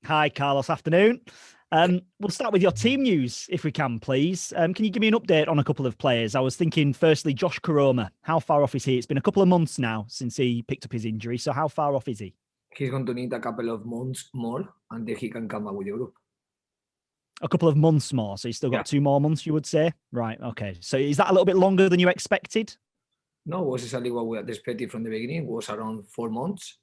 Hi, Carlos. Afternoon. We'll start with your team news, if we can, please. Can you give me an update on a couple of players? I was thinking, firstly, Josh Koroma. How far off is he? It's been a couple of months now since he picked up his injury. So how far off is he? He's going to need a couple of months more until he can come back with the group. A couple of months more. So he's still got Yeah. 2 more months, you would say? Right. Okay. So is that a little bit longer than you expected? No, it was exactly what we had expected from the beginning. It was around 4 months.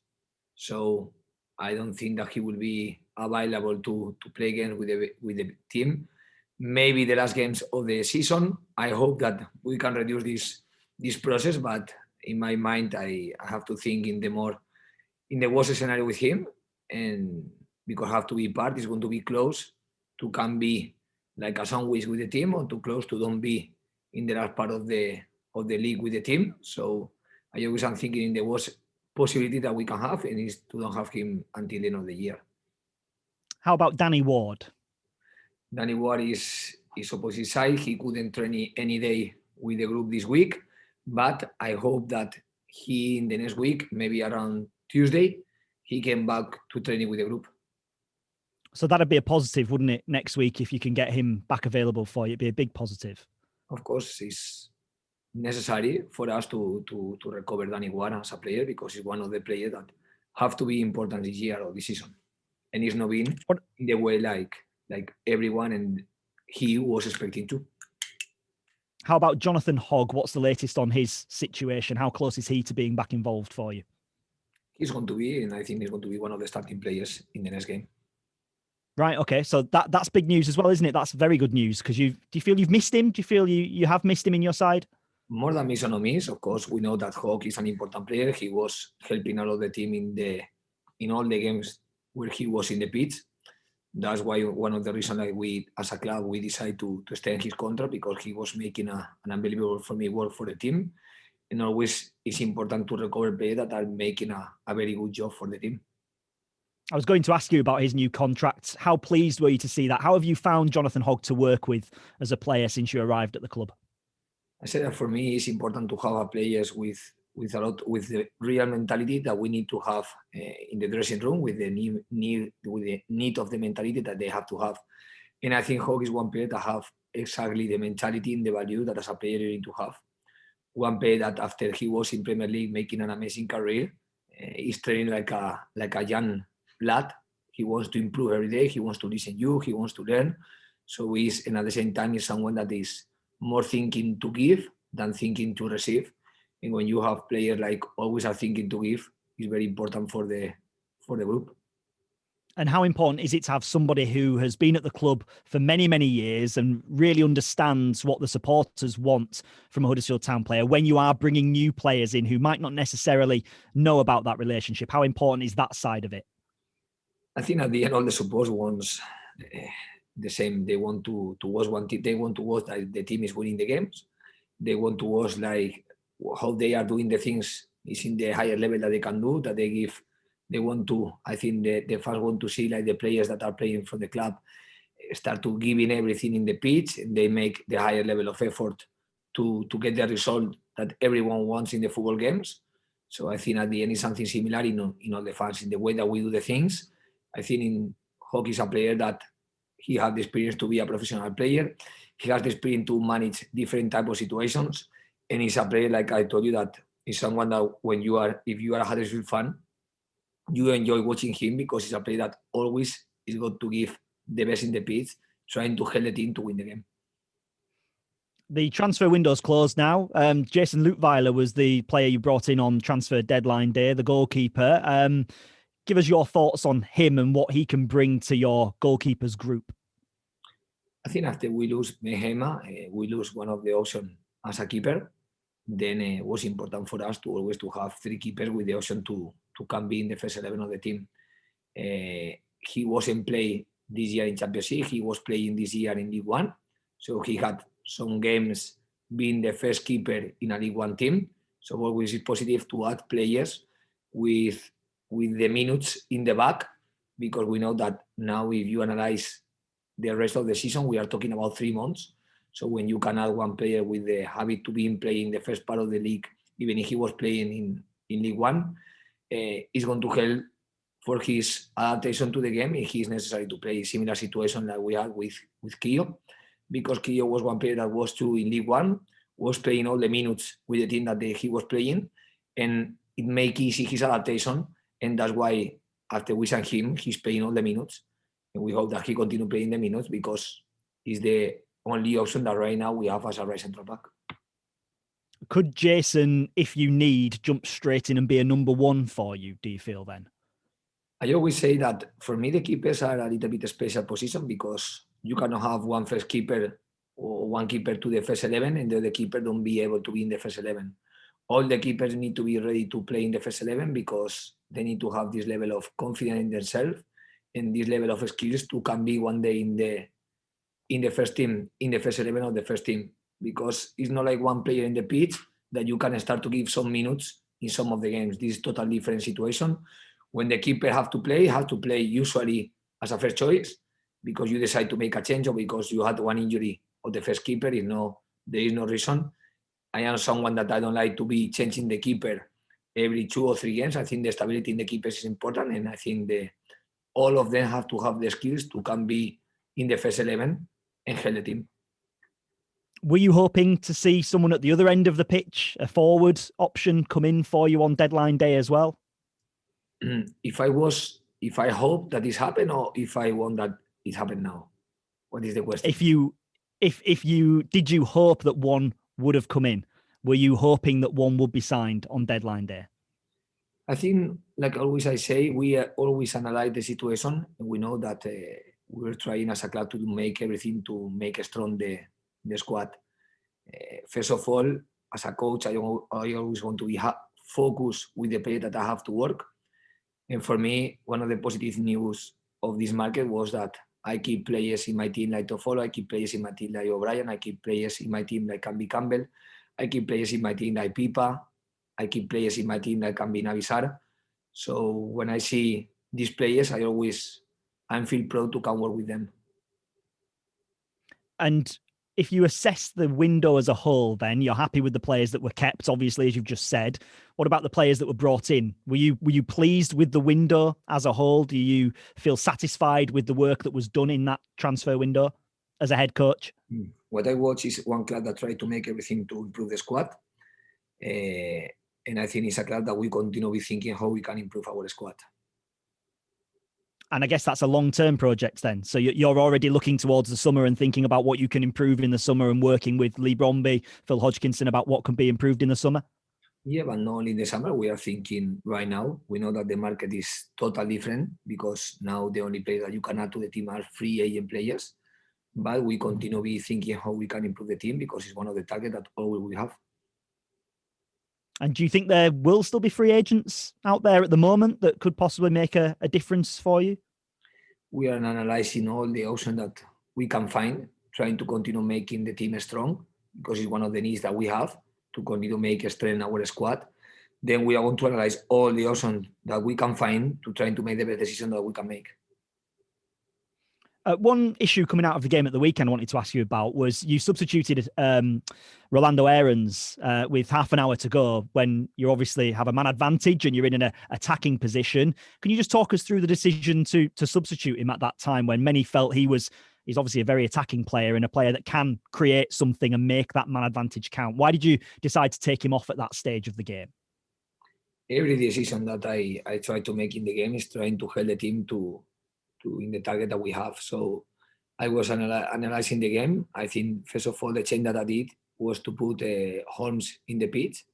So I don't think that he will be available to play again with the team. Maybe the last games of the season. I hope that we can reduce this process, but in my mind, I have to think in the worst scenario with him, and because have to be part, is going to be close to can be like a sandwich with the team, or too close to don't be in the last part of the league with the team. So I always am thinking in the worst possibility that we can have, and is to don't have him until the end of the year. How about Danny Ward? Danny Ward is opposite side. He couldn't train any day with the group this week, but I hope that he in the next week, maybe around Tuesday, he came back to training with the group. So that'd be a positive, wouldn't it, next week if you can get him back available for you? It'd be a big positive. Of course, it's necessary for us to recover Danny Ward as a player, because he's one of the players that have to be important this year or this season, and he's not been in the way like everyone and he was expecting to. How about Jonathan Hogg? What's the latest on his situation? How close is he to being back involved for you? He's going to be, and I think he's going to be one of the starting players in the next game. Right. Okay. So that's big news as well, isn't it? That's very good news, because do you feel you've missed him? Do you feel you have missed him in your side? More than miss or no miss, of course, we know that Hogg is an important player. He was helping a lot of the team in all the games where he was in the pitch. That's why one of the reasons that we, as a club, we decided to extend his contract, because he was making an unbelievable for me work for the team. And always it's important to recover players that are making a very good job for the team. I was going to ask you about his new contract. How pleased were you to see that? How have you found Jonathan Hogg to work with as a player since you arrived at the club? I said that for me, it's important to have players with the real mentality that we need to have in the dressing room, with the need of the mentality that they have to have. And I think Hogg is one player that have exactly the mentality and the value that as a player you need to have. One player that after he was in Premier League making an amazing career, is training like a young lad. He wants to improve every day. He wants to listen to you. He wants to learn. So and at the same time, is someone that is more thinking to give than thinking to receive. And when you have players like always are thinking to give, it's very important for the group. And how important is it to have somebody who has been at the club for many, many years and really understands what the supporters want from a Huddersfield Town player when you are bringing new players in who might not necessarily know about that relationship? How important is that side of it? I think at the end, all the support wants the same. They want to watch one team. They want to watch that the team is winning the games. They want to watch like how they are doing the things is in the higher level that they can do, that they give. They want to, I think the fans want to see like the players that are playing for the club start to giving everything in the pitch, and they make the higher level of effort to get the result that everyone wants in the football games. So I think at the end is something similar in all the fans, in the way that we do the things. I think in Hogg is a player that he has the experience to be a professional player. He has the experience to manage different type of situations, and he's a player, like I told you, that is someone that if you are a Huddersfield fan, you enjoy watching him, because he's a player that always is going to give the best in the pitch, trying to help the team to win the game. The transfer window's closed now. Jason Leutwiler was the player you brought in on transfer deadline day, the goalkeeper. Give us your thoughts on him and what he can bring to your goalkeepers group. I think after we lose Mehema, we lose one of the options as a keeper. Then it was important for us to always to have 3 keepers with the option to come be in the first 11 of the team. He wasn't playing this year in Champions League. He was playing this year in League One. So he had some games being the first keeper in a League One team. So always it's positive to add players with the minutes in the back, because we know that now if you analyze the rest of the season, we are talking about 3 months. So when you can add one player with the habit to be playing the first part of the league, even if he was playing in League One, it's going to help for his adaptation to the game, he is necessary to play similar situation like we had with Kio, because Kio was one player that was in League One, was playing all the minutes with the team that he was playing, and it make easy his adaptation, and that's why after we signed him, he's playing all the minutes, and we hope that he continue playing the minutes because he's the only option that right now we have as a right central back. Could Jason, if you need, jump straight in and be a number one for you, do you feel then? I always say that for me, the keepers are a little bit a special position because you cannot have one first keeper or one keeper to the first 11 and the other keeper don't be able to be in the first 11. All the keepers need to be ready to play in the first 11 because they need to have this level of confidence in themselves and this level of skills to can be one day in the first team, in the first 11 of the first team. Because it's not like one player in the pitch that you can start to give some minutes in some of the games. This is a totally different situation. When the keeper have to play usually as a first choice because you decide to make a change or because you had one injury of the first keeper. There is no reason. I am someone that I don't like to be changing the keeper every 2 or 3 games. I think the stability in the keepers is important, and I think all of them have to have the skills to can be in the first 11 and help the team. Were you hoping to see someone at the other end of the pitch, a forward option, come in for you on deadline day as well? If I hope that this happened or if I want that it happened now? What is the question? Did you hope that one would have come in? Were you hoping that one would be signed on deadline day? I think, like always I say, we always analyze the situation, and we know that we're trying as a club to make everything to make strong the squad. First of all, as a coach, I always want to be focused with the player that I have to work. And for me, one of the positive news of this market was that I keep players in my team like Toffolo, I keep players in my team like O'Brien, I keep players in my team like Camby Campbell, I keep players in my team like Pipa, I keep players in my team like Camby Navisar. So when I see these players, I feel proud to come work with them. And if you assess the window as a whole, then you're happy with the players that were kept, obviously, as you've just said. What about the players that were brought in? Were you pleased with the window as a whole? Do you feel satisfied with the work that was done in that transfer window as a head coach? What I watch is one club that tried to make everything to improve the squad. And I think it's a club that we continue to be thinking how we can improve our squad. And I guess that's a long-term project then. So you're already looking towards the summer and thinking about what you can improve in the summer and working with Lee Bromby, Phil Hodgkinson about what can be improved in the summer? Yeah, but not only in the summer. We are thinking right now. We know that the market is totally different because now the only players that you can add to the team are free agent players. But we continue to be thinking how we can improve the team because it's one of the targets that always we have. And do you think there will still be free agents out there at the moment that could possibly make a difference for you? We are analyzing all the options that we can find, trying to continue making the team strong because it's one of the needs that we have to continue to make strength our squad. Then we are going to analyze all the options that we can find to try to make the best decision that we can make. One issue coming out of the game at the weekend I wanted to ask you about was you substituted Rolando Aarons with half an hour to go when you obviously have a man advantage and you're in an attacking position. Can you just talk us through the decision to substitute him at that time when many felt he's obviously a very attacking player and a player that can create something and make that man advantage count? Why did you decide to take him off at that stage of the game? Every decision that I try to make in the game is trying to help the team to in the target that we have. So I was analyzing the game. I think, first of all, the change that I did was to put Holmes in the pitch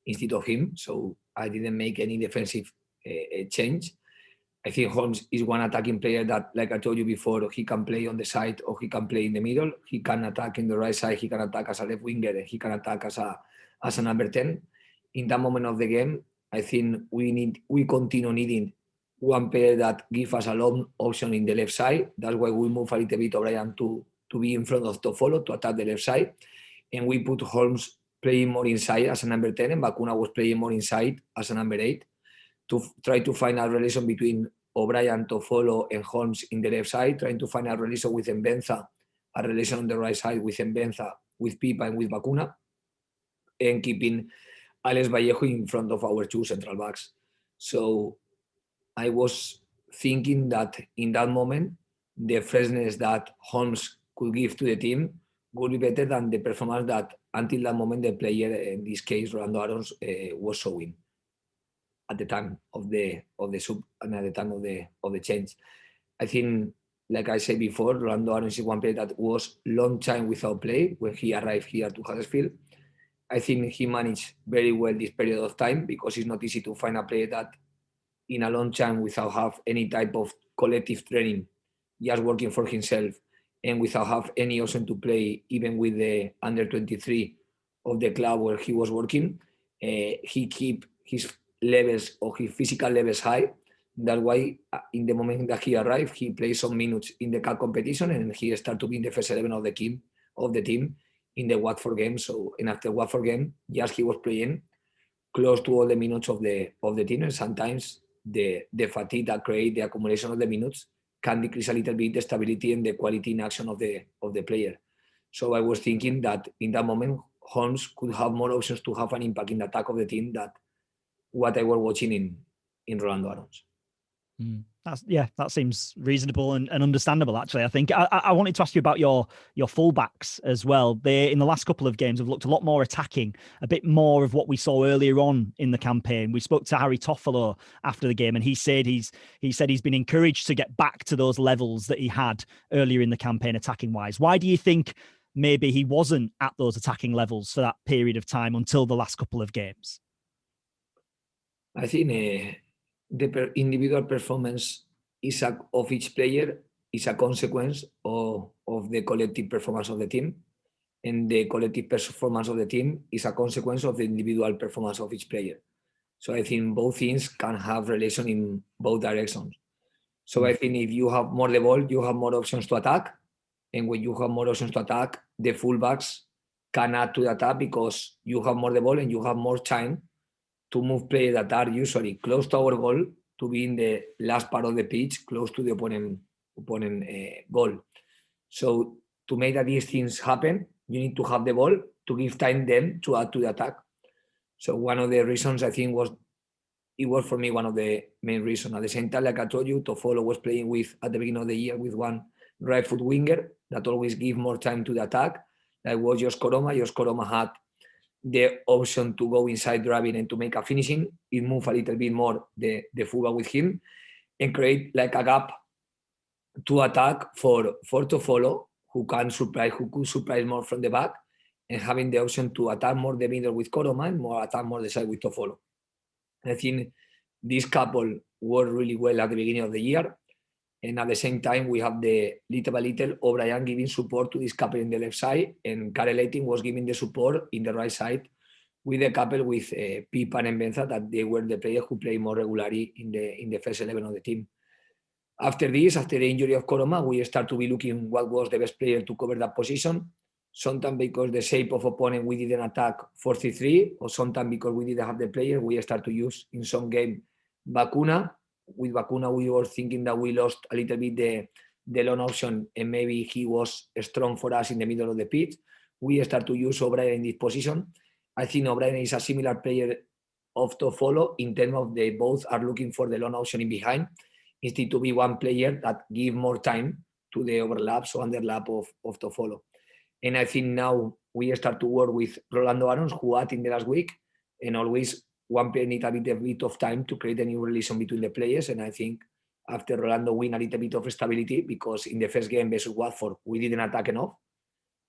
instead of him. So I didn't make any defensive change. I think Holmes is one attacking player that, like I told you before, he can play on the side or he can play in the middle. He can attack in the right side. He can attack as a left winger. And he can attack as a number 10. In that moment of the game, I think we continue needing one player that gives us a long option in the left side. That's why we move a little bit O'Brien to be in front of Toffolo to attack the left side. And we put Holmes playing more inside as a number 10 and Bacuna was playing more inside as a number 8 to try to find a relation between O'Brien, Toffolo and Holmes in the left side, trying to find a relation with Mbenza, a relation on the right side with Mbenza, with Pipa and with Bacuna, and keeping Alex Vallejo in front of our 2 central backs. So I was thinking that in that moment, the freshness that Holmes could give to the team would be better than the performance that until that moment the player, in this case Rolando Arons, was showing at the time of the sub and at the time of the change. I think, like I said before, Rolando Arons is one player that was long time without play when he arrived here to Huddersfield. I think he managed very well this period of time because it's not easy to find a player that in a long time without have any type of collective training, just working for himself and without have any option to play even with the under 23 of the club where he was working. He keep his levels or his physical levels high. That's why in the moment that he arrived, he played some minutes in the cup competition and he started to be in the first 11 of the team in the Watford game. So, and after Watford game, yes, he was playing close to all the minutes of the team, and sometimes the fatigue that create the accumulation of the minutes can decrease a little bit the stability and the quality in action of the player. So I was thinking that in that moment, Holmes could have more options to have an impact in the attack of the team than what I was watching in Rolando Arons. That seems reasonable and understandable. Actually, I think I wanted to ask you about your fullbacks as well. They in the last couple of games have looked a lot more attacking, a bit more of what we saw earlier on in the campaign. We spoke to Harry Toffolo after the game, and he said he's been encouraged to get back to those levels that he had earlier in the campaign, attacking wise. Why do you think maybe he wasn't at those attacking levels for that period of time until the last couple of games? I think the individual performance of each player is a consequence of the collective performance of the team, and the collective performance of the team is a consequence of the individual performance of each player. So I think both things can have relation in both directions. So I think if you have more the ball, you have more options to attack, and when you have more options to attack, the fullbacks can add to the attack because you have more the ball and you have more time to move players that are usually close to our goal to be in the last part of the pitch, close to the opponent goal. So to make that these things happen, you need to have the ball to give time them to add to the attack. So one of the reasons I think was for me one of the main reasons. At the same time, like I told you, Toffolo was playing with at the beginning of the year with one right foot winger that always give more time to the attack. That was Josh Koroma. Josh Koroma had the option to go inside driving and to make a finishing. It moved a little bit more the fullback with him and create like a gap to attack for Toffolo, who could surprise more from the back, and having the option to attack more the middle with Koroma and attack more the side with Toffolo. I think this couple worked really well at the beginning of the year. And at the same time, we have the little by little O'Brien giving support to this couple in the left side, and Karel Eiting was giving the support in the right side with the couple with Pipan and Benza, that they were the players who play more regularly in the first 11 of the team. After this, after the injury of Koroma, we start to be looking what was the best player to cover that position. Sometimes because the shape of opponent, we didn't attack 4-3-3, or sometimes because we didn't have the player, we start to use in some game Bacuna. With Bacuna, we were thinking that we lost a little bit the long option, and maybe he was strong for us in the middle of the pitch. We start to use O'Brien in this position. I think O'Brien is a similar player of Toffolo in terms of they both are looking for the long option in behind, instead to be one player that give more time to the overlaps or underlap of Toffolo. And I think now we start to work with Rolando Arons, who had in the last week, and always one player needs a bit of time to create a new relation between the players. And I think after Rolando win a little bit of stability, because in the first game versus Watford, we didn't attack enough.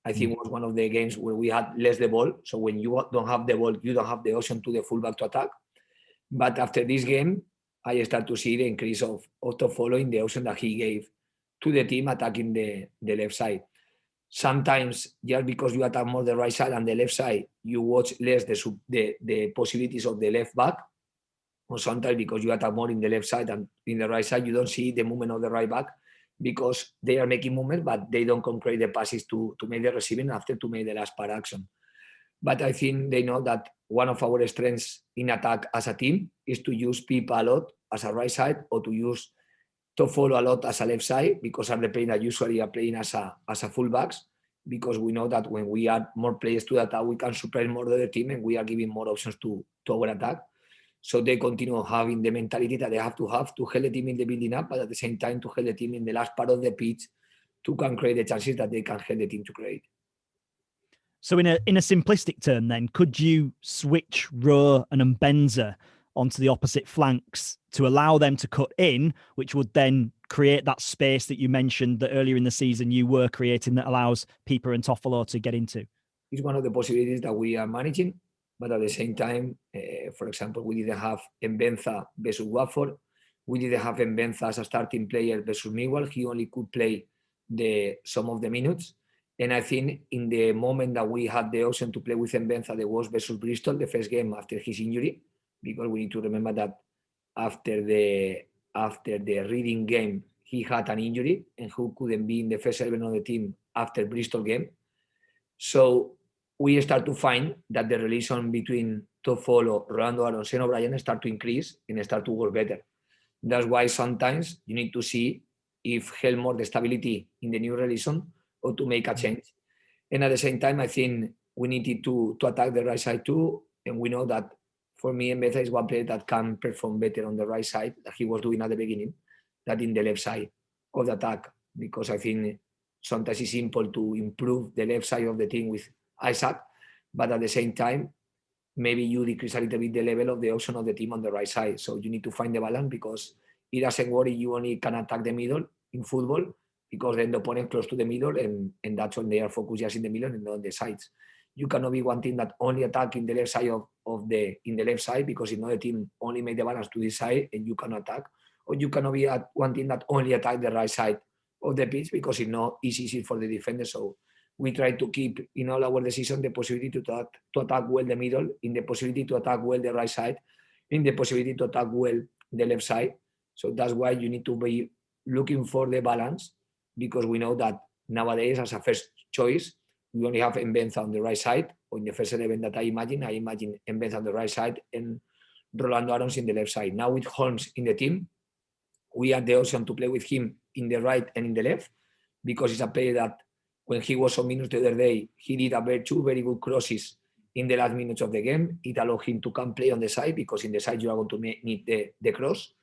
I think it was one of the games where we had less the ball. So when you don't have the ball, you don't have the option to the fullback to attack. But after this game, I start to see the increase of Toffolo in the option that he gave to the team attacking the left side. Sometimes, just because you attack more the right side and the left side, you watch less the possibilities of the left back. Or sometimes because you attack more in the left side and in the right side, you don't see the movement of the right back because they are making movements, but they don't concrete the passes to make the receiving after to make the last part action. But I think they know that one of our strengths in attack as a team is to use people a lot as a right side, or to use Toffolo a lot as a left side, because are the players that usually are playing as a fullbacks, because we know that when we add more players to the attack, we can surprise more the other team and we are giving more options to our attack. So they continue having the mentality that they have to help the team in the building up, but at the same time to help the team in the last part of the pitch to can create the chances that they can help the team to create. So in a simplistic term then, could you switch Rowe and Mbenza onto the opposite flanks to allow them to cut in, which would then create that space that you mentioned that earlier in the season you were creating that allows Pieper and Toffolo to get into? It's one of the possibilities that we are managing, but at the same time, for example, we didn't have Mbenza versus Watford. We didn't have Mbenza as a starting player versus Millwall. He only could play some of the minutes. And I think in the moment that we had the option to play with Mbenza, there was versus Bristol, the first game after his injury, because we need to remember that after the Reading game, he had an injury and who couldn't be in the first 11 of the team after Bristol game. So we start to find that the relation between Toffolo, Rolando Aarons, and O'Brien start to increase and start to work better. That's why sometimes you need to see if help more the stability in the new relation or to make a change. And at the same time, I think we needed to attack the right side too. And we know that for me, Mbenza is one player that can perform better on the right side that he was doing at the beginning than in the left side of the attack. Because I think sometimes it's simple to improve the left side of the team with Isaac, but at the same time, maybe you decrease a little bit the level of the option of the team on the right side. So you need to find the balance because it doesn't work if you only can attack the middle in football because then the opponent close to the middle and that's when they are focused just in the middle and not on the sides. You cannot be one team that only attack in the left side of the left side because if not the team only make the balance to this side and you can attack, or you cannot be one team that only attack the right side of the pitch because if not it's easy for the defender. So we try to keep in all our decisions the possibility to attack well the middle, in the possibility to attack well the right side, in the possibility to attack well the left side. So that's why you need to be looking for the balance because we know that nowadays as a first choice, we only have Mbenza on the right side, or in the first 11 that I imagine Mbenza on the right side and Rolando Aarons in the left side. Now with Holmes in the team, we had the option to play with him in the right and in the left because he's a player that when he was on minutes the other day, he did two very good crosses in the last minutes of the game. It allowed him to come play on the side because in the side you are going to need the cross.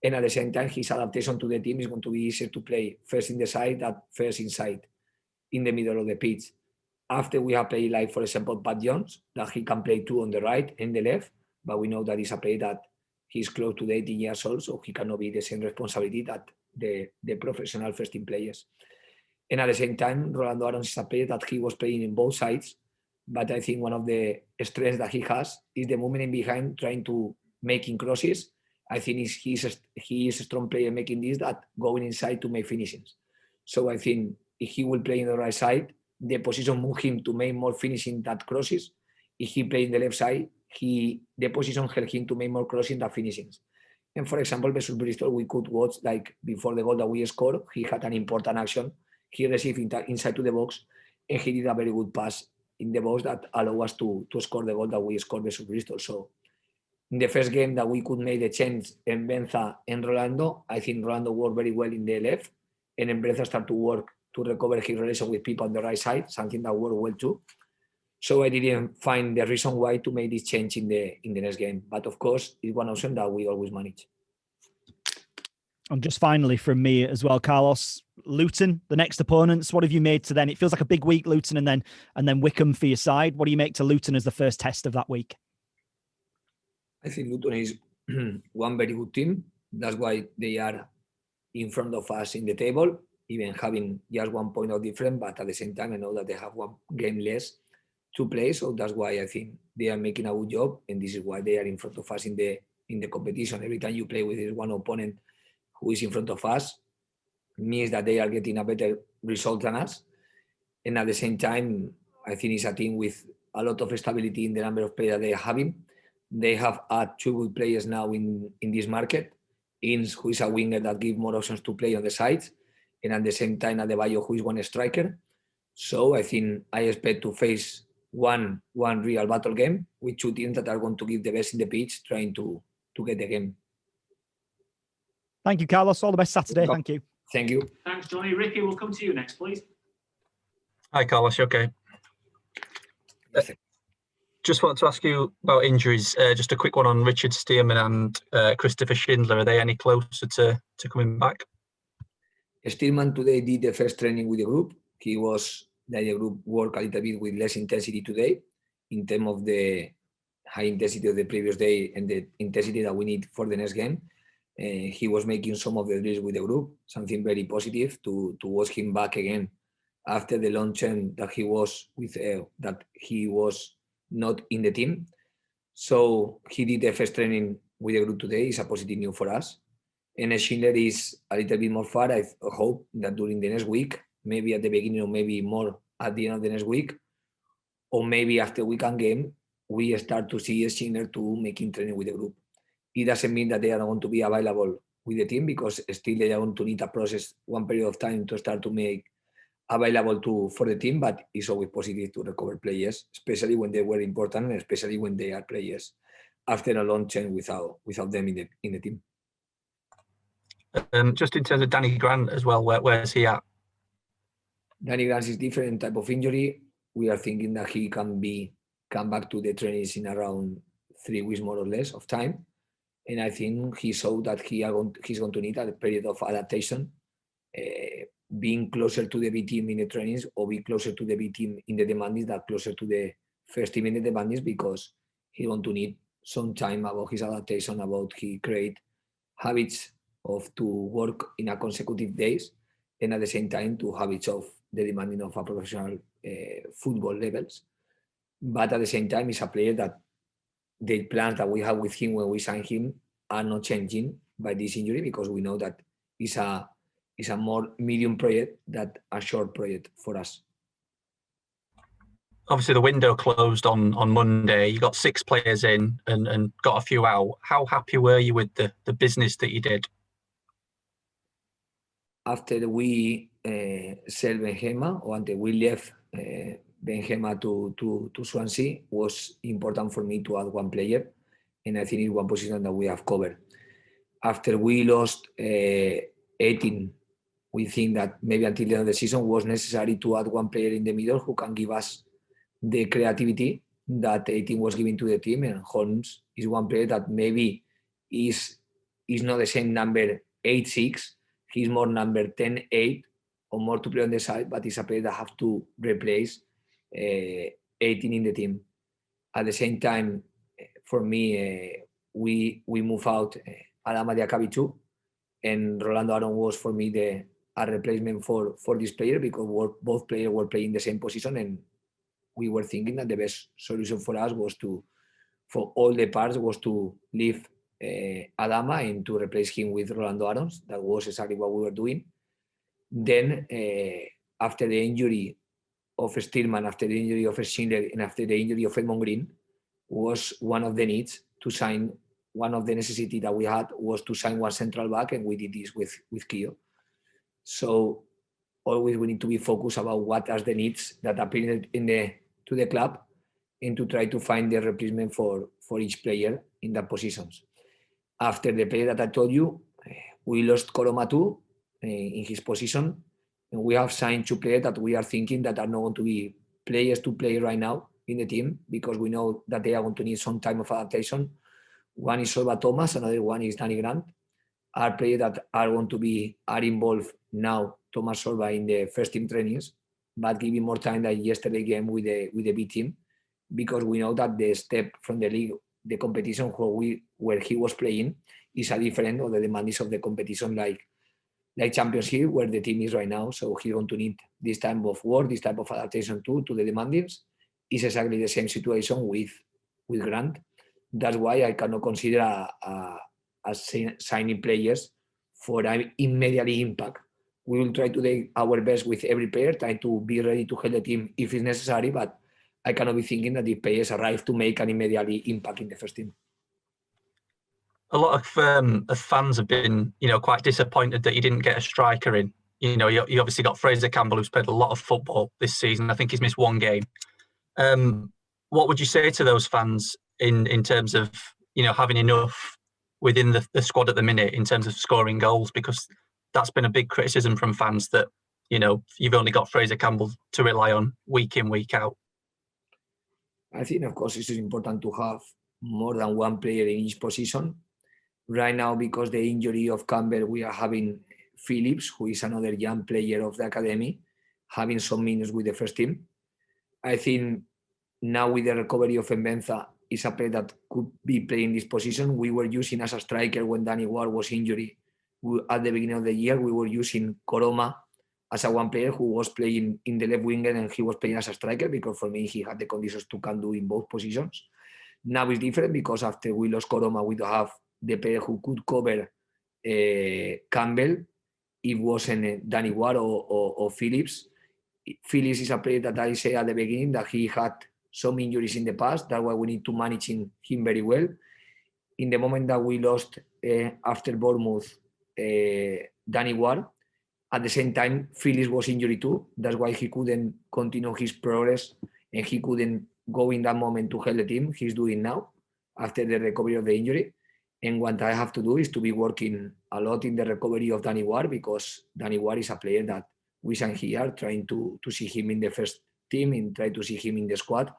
And at the same time, his adaptation to the team is going to be easier to play first in the side than first inside in the middle of the pitch. After we have played, like, for example, Pat Jones, that he can play two on the right and the left, but we know that he's a player that he's close to the 18 years old, so he cannot be the same responsibility that the professional first team players. And at the same time, Rolando Aarons is a player that he was playing in both sides, but I think one of the strengths that he has is the movement in behind, trying to making crosses. I think he is a strong player making this, that going inside to make finishings. So I think if he will play in the right side, the position move him to make more finishing that crosses. If he play in the left side, the position help him to make more crossing than finishings. And for example, versus Bristol, we could watch, like, before the goal that we scored, he had an important action. He received inside to the box, and he did a very good pass in the box that allowed us to score the goal that we scored versus Bristol. So in the first game that we could make the change in Mbenza and Rolando, I think Rolando worked very well in the left, and Mbenza started to work to recover his relation with people on the right side, something that worked well too. So I didn't find the reason why to make this change in the next game. But of course, it's one option that we always manage. And just finally from me as well, Carlos, Luton, the next opponents, what have you made to them? It feels like a big week, Luton, and then Wickham for your side. What do you make to Luton as the first test of that week? I think Luton is one very good team. That's why they are in front of us in the table, even having just 1 point of difference. But at the same time, I know that they have one game less to play. So that's why I think they are making a good job. And this is why they are in front of us in the competition. Every time you play with this one opponent who is in front of us, means that they are getting a better result than us. And at the same time, I think it's a team with a lot of stability in the number of players they are having. They have two good players now in this market. Inns, who is a winger that gives more options to play on the sides, and at the same time, Adebayo, who is one striker. So I think I expect to face one real battle game with two teams that are going to give the best in the pitch, trying to get the game. Thank you, Carlos. All the best Saturday. Thank you. Thank you. Thanks, Johnny. Ricky, we'll come to you next, please. Hi, Carlos. You okay? Just wanted to ask you about injuries. Just a quick one on Richard Stearman and Christopher Schindler. Are they any closer to coming back? Stearman today did the first training with the group. He was like the group work a little bit with less intensity today in terms of the high intensity of the previous day and the intensity that we need for the next game. He was making some of the drills with the group, something very positive to watch him back again after the long term that he was with, that he was not in the team. So he did the first training with the group today. It's a positive news for us. And Schindler is a little bit more far. I hope that during the next week, maybe at the beginning or maybe more at the end of the next week, or maybe after weekend game, we start to see Schindler to making training with the group. It doesn't mean that they are going to be available with the team because still they are going to need a process, one period of time to start to make available for the team, but it's always positive to recover players, especially when they were important and especially when they are players after a long term without them in the team. Just in terms of Danny Grant as well, where's he at? Danny Grant is different type of injury. We are thinking that he can come back to the trainings in around 3 weeks more or less of time. And I think he showed that he's going to need a period of adaptation, being closer to the B team in the trainings or be closer to the B team in the demandings than closer to the first team in the demandings, because he's going to need some time about his adaptation, about he create habits of to work in a consecutive days and at the same time to habits of the demanding of a professional football levels. But at the same time, he's a player that the plans that we have with him when we sign him are not changing by this injury, because we know that it's a more medium project than a short project for us. Obviously, the window closed on Monday. You got 6 players in and got a few out. How happy were you with the business that you did? After we sell Benjema, or until we left Benjema to Swansea, was important for me to add one player, and I think it's one position that we have covered. After we lost 18, we think that maybe until the end of the season was necessary to add one player in the middle who can give us the creativity that 18 was giving to the team, and Holmes is one player that maybe is not the same number 8-6. He's more number 10-8 or more to play on the side, but he's a player that have to replace 18 in the team. At the same time, for me, we move out Adama Diakabi too, and Rolando Aaron was for me a replacement for this player, because both players were playing the same position, and we were thinking that the best solution for us was for all the parts was to leave Adama and to replace him with Rolando Arons. That was exactly what we were doing. Then after the injury of Stearman, after the injury of Schindler, and after the injury of Edmond Green, was one of the needs to sign. One of the necessity that we had was to sign one central back, and we did this with Kio. So always we need to be focused about what are the needs that appear to the club, and to try to find the replacement for each player in that positions. After the player that I told you, we lost Koroma too in his position, and we have signed 2 players that we are thinking that are not going to be players to play right now in the team, because we know that they are going to need some time of adaptation. One is Sorba Thomas, another one is Danny Grant. Are players that are going to are involved now, Thomas Sorba, in the first team trainings, but giving more time than yesterday game with the B team, because we know that the step from the league, the competition where he was playing, is a different of the demands of the competition like Championship, where the team is right now. So he's going to need this type of work, this type of adaptation to the demandings. It's exactly the same situation with Grant. That's why I cannot consider signing players for an immediate impact. We will try to do our best with every player, trying to be ready to help the team if it's necessary, but I cannot be thinking that the players arrive to make an immediate impact in the first team. A lot of fans have been, quite disappointed that you didn't get a striker in. You obviously got Fraser Campbell, who's played a lot of football this season. I think he's missed 1 game. What would you say to those fans in terms of, having enough within the squad at the minute in terms of scoring goals? Because that's been a big criticism from fans that, you've only got Fraser Campbell to rely on week in, week out. I think, of course, it's important to have more than one player in each position. Right now, because the injury of Campbell, we are having Phillips, who is another young player of the academy, having some minutes with the first team. I think now with the recovery of Mbenza, is a player that could be playing this position. We were using as a striker when Danny Ward was injured. At the beginning of the year, we were using Koroma as a one player who was playing in the left winger, and he was playing as a striker because for me he had the conditions to can do in both positions. Now it's different because after we lost Koroma, we don't have the player who could cover Campbell. It wasn't Danny Ward or Phillips. Phillips is a player that I say at the beginning that he had some injuries in the past. That's why we need to manage him very well. In the moment that we lost after Bournemouth, Danny Ward, at the same time, Phillips was injured too. That's why he couldn't continue his progress and he couldn't go in that moment to help the team. He's doing now after the recovery of the injury. And what I have to do is to be working a lot in the recovery of Danny Ward, because Danny Ward is a player that we signed here, trying to see him in the first team and try to see him in the squad,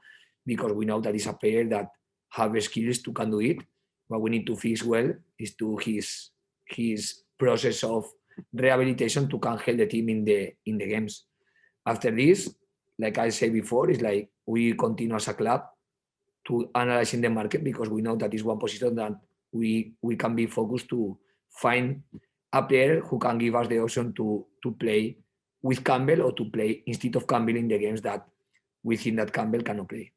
because we know that he's a player that have skills to can do it. What we need to fix well is to his process of rehabilitation to can help the team in the games. After this, like I said before, it's like we continue as a club to analyzing the market, because we know that is one position that we can be focused to find a player who can give us the option to play with Campbell or to play instead of Campbell in the games that we think that Campbell cannot play.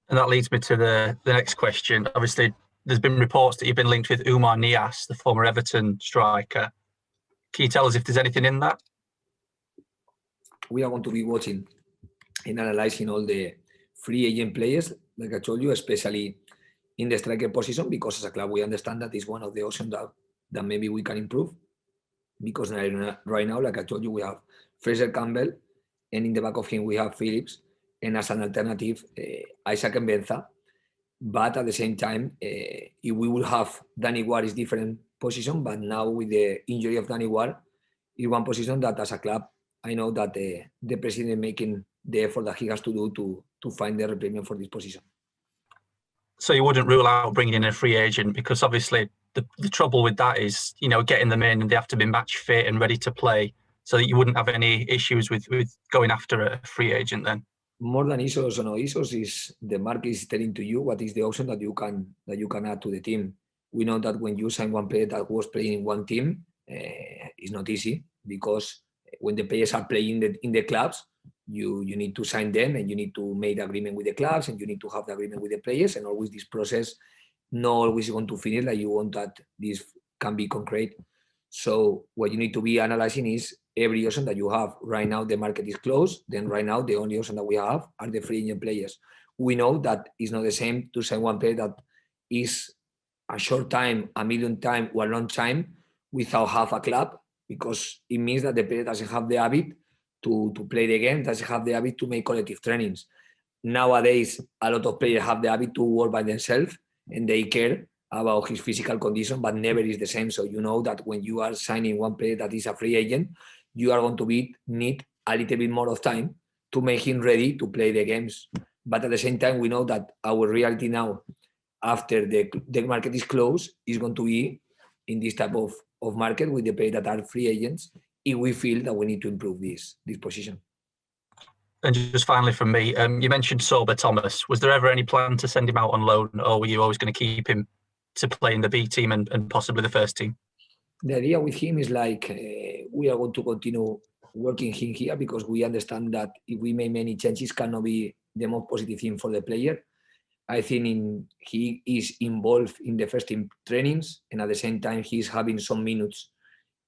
And that leads me to the next question. Obviously, there's been reports that you've been linked with Oumar Niasse, the former Everton striker. Can you tell us if there's anything in that? We are going to be watching and analyzing all the free agent players, like I told you, especially in the striker position, because as a club we understand that is one of the options that maybe we can improve. Because right now, like I told you, we have Fraser Campbell, and in the back of him we have Phillips, and as an alternative, Isaac Mbenza. But at the same time, if we will have Danny Ward is different position, but now with the injury of Danny Ward, is one position that as a club, I know that the president is making the effort that he has to do to find the replacement for this position. So you wouldn't rule out bringing in a free agent, because obviously the trouble with that is, getting them in and they have to be match fit and ready to play, so that you wouldn't have any issues with going after a free agent then. More than issues or no issues is the market is telling to you what is the option that you can add to the team. We know that when you sign one player that was playing in one team, it's not easy, because when the players are playing in the clubs, you need to sign them and you need to make the agreement with the clubs and you need to have the agreement with the players, and always this process not always want to finish like you want that this can be concrete. So what you need to be analyzing is every option that you have. Right now the market is closed, then right now the only option that we have are the free agent players. We know that it's not the same to sign one player that is a short time, a medium time, or a long time without have a club, because it means that the player doesn't have the habit to play the game, doesn't have the habit to make collective trainings. Nowadays, a lot of players have the habit to work by themselves and they care about his physical condition, but never is the same. So you know that when you are signing one player that is a free agent, you are going to need a little bit more of time to make him ready to play the games. But at the same time, we know that our reality now, after the market is closed, is going to be in this type of market with the players that are free agents, if we feel that we need to improve this position. And just finally from me, you mentioned Sorba Thomas. Was there ever any plan to send him out on loan, or were you always going to keep him to play in the B team and possibly the first team? The idea with him is like we are going to continue working him here, because we understand that if we make many changes, cannot be the most positive thing for the player. I think he is involved in the first team trainings, and at the same time he's having some minutes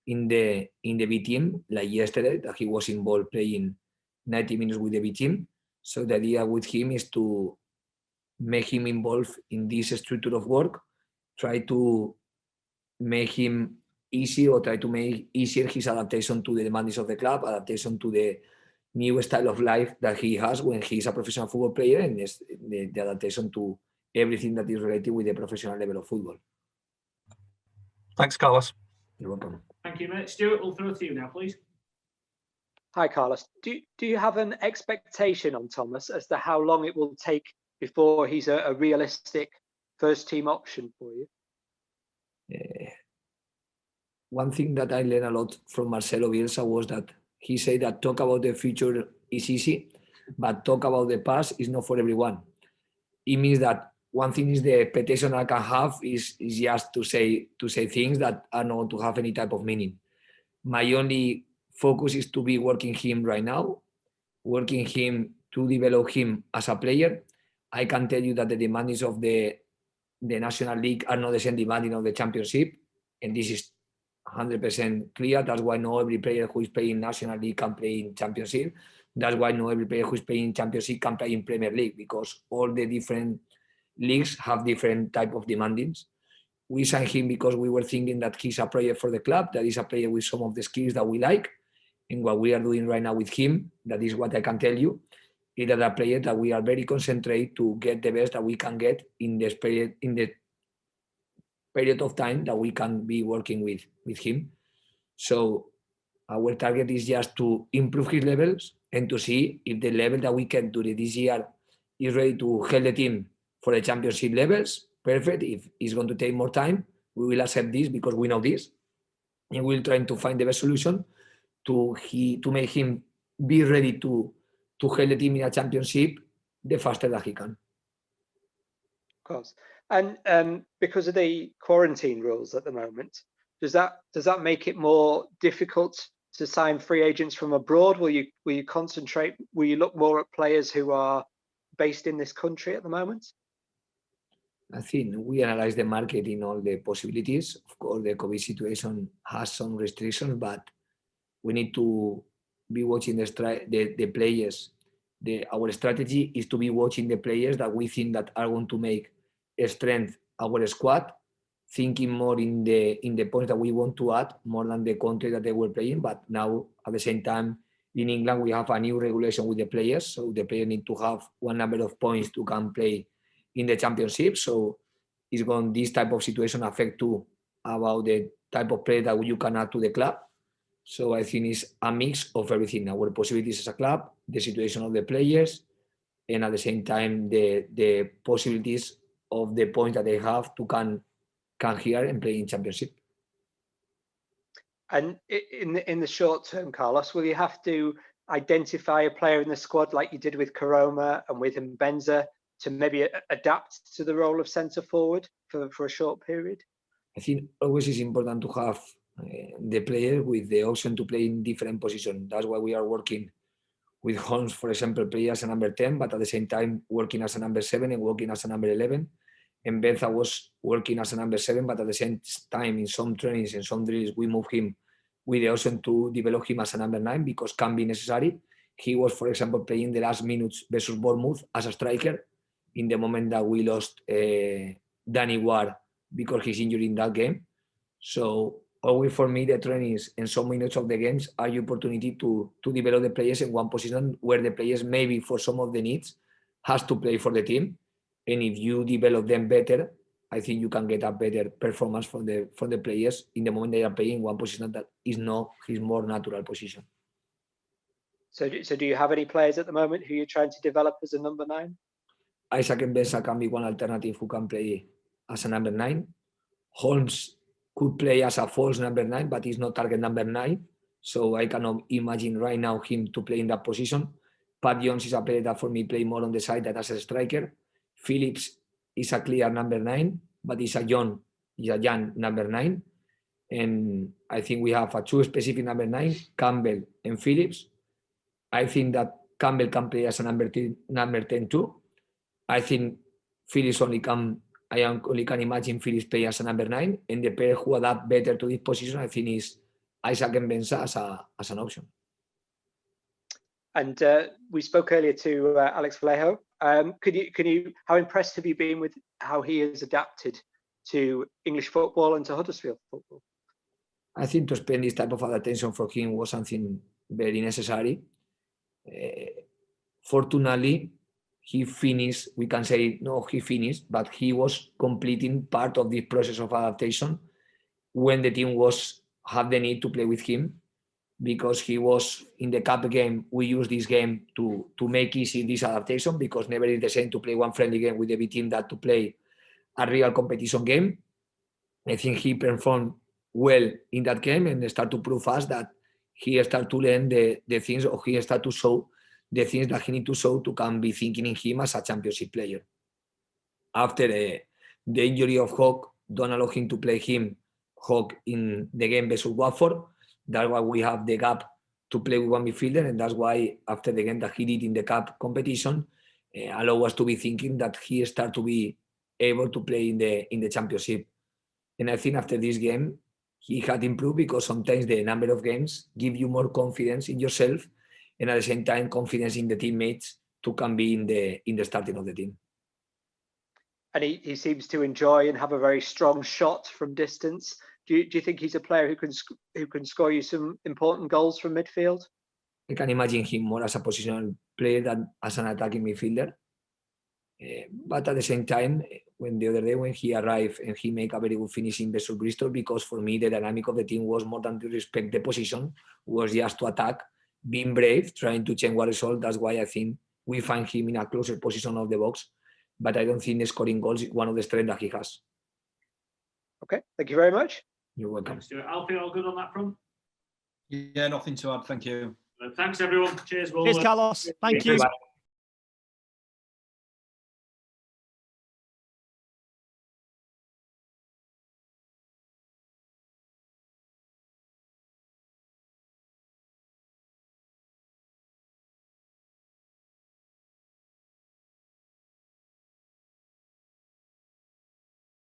in the B team, like yesterday that he was involved playing 90 minutes with the B team. So the idea with him is to make him involved in this structure of work, try to make him easy, or try to make easier his adaptation to the demands of the club, adaptation to the new style of life that he has when he's a professional football player, and the adaptation to everything that is related with the professional level of football. Thanks, Carlos. You're welcome. Thank you, mate. Stuart, we'll throw it to you now, please. Hi, Carlos. Do you have an expectation on Thomas as to how long it will take before he's a realistic first team option for you? One thing that I learned a lot from Marcelo Bielsa was that he said that talk about the future is easy, but talk about the past is not for everyone. It means that one thing is the expectation I can have is just to say things that are not to have any type of meaning. My only focus is to be working him right now, working him to develop him as a player. I can tell you that the demands of the National League are not the same demanding of the Championship, and this is 100% clear. That's why not every player who is playing National League can play in Championship. That's why not every player who is playing Championship can play in Premier League, because all the different leagues have different type of demandings. We signed him because we were thinking that he's a player for the club, that is a player with some of the skills that we like. And what we are doing right now with him, that is what I can tell you, is that a player that we are very concentrated to get the best that we can get in the period of time that we can be working with him. So our target is just to improve his levels and to see if the level that we can do this year is ready to help the team for the Championship levels. Perfect. If it's going to take more time, we will accept this because we know this, and we'll try to find the best solution to make him be ready to help the team in a Championship the faster that he can. Of course. And because of the quarantine rules at the moment, does that make it more difficult to sign free agents from abroad? Will you look more at players who are based in this country at the moment? I think we analyze the market in all the possibilities. Of course, the COVID situation has some restrictions, but we need to be watching the players. Our strategy is to be watching the players that we think that are going to make strength our squad, thinking more in the points that we want to add more than the country that they were playing. But now, at the same time, in England, we have a new regulation with the players. So the players need to have one number of points to come play in the Championship. So this type of situation affect too about the type of play that you can add to the club. So I think it's a mix of everything. Our possibilities as a club, the situation of the players, and at the same time, the possibilities of the points that they have to come here and play in Championship. And in the short term, Carlos, will you have to identify a player in the squad like you did with Koroma and with Mbenza to maybe adapt to the role of centre forward for a short period? I think always is important to have the player with the option to play in different positions. That's why we are working with Holmes, for example, play as a number 10, but at the same time working as a number 7 and working as a number 11. And Benza was working as a number 7, but at the same time in some trainings and some drills, we moved him with the option to develop him as a number 9 because can be necessary. He was, for example, playing the last minutes versus Bournemouth as a striker in the moment that we lost Danny Ward because he's injured in that game. So always for me, the trainings and some minutes of the games are the opportunity to develop the players in one position where the players maybe for some of the needs has to play for the team. And if you develop them better, I think you can get a better performance from the players in the moment they are playing one position that is not his more natural position. So do you have any players at the moment who you're trying to develop as a number 9? Isaac Mbenza can be one alternative who can play as a number 9. Holmes could play as a false number 9, but he's not target number 9. So I cannot imagine right now him to play in that position. Pat Jones is a player that for me play more on the side than as a striker. Phillips is a clear number 9, but he's a young number 9. And I think we have a two specific number 9, Campbell and Phillips. I think that Campbell can play as a number 10 too. I think Phillips I only can imagine Phillips play as a number 9, and the player who adapt better to this position, I think, is Isaac Mbenza as an option. And we spoke earlier to Alex Vallejo. Can you? How impressed have you been with how he has adapted to English football and to Huddersfield football? I think to spend this type of attention for him was something very necessary. Fortunately, he finished. We can say no, he finished, but he was completing part of this process of adaptation when the team had the need to play with him. because he was in the cup game. We use this game to make easy this adaptation, because never is the same to play one friendly game with the B team that to play a real competition game. I think he performed well in that game and start to prove us that he start to learn the things, or he start to show the things that he need to show to can be thinking in him as a championship player. After the injury of Hogg, don't allow him to play Hogg in the game versus Watford. That's why we have the gap to play with one midfielder, and that's why after the game that he did in the cup competition, allow us to be thinking that he start to be able to play in the championship. And I think after this game, he had improved, because sometimes the number of games give you more confidence in yourself, and at the same time confidence in the teammates to can be in the starting of the team. And he seems to enjoy and have a very strong shot from distance. Do you think he's a player who can score you some important goals from midfield? I can imagine him more as a positional player than as an attacking midfielder. But at the same time, when the other day when he arrived and he made a very good finishing versus Bristol, because for me the dynamic of the team was more than to respect the position, was just to attack, being brave, trying to change what result. That's why I think we find him in a closer position of the box. But I don't think the scoring goals is one of the strengths that he has. Okay, thank you very much. You're welcome. Thanks, Stuart. Alfie, all good on that front? Yeah, nothing to add. Thank you. Thanks, everyone. Cheers. Cheers, Carlos. Thank you. Bye.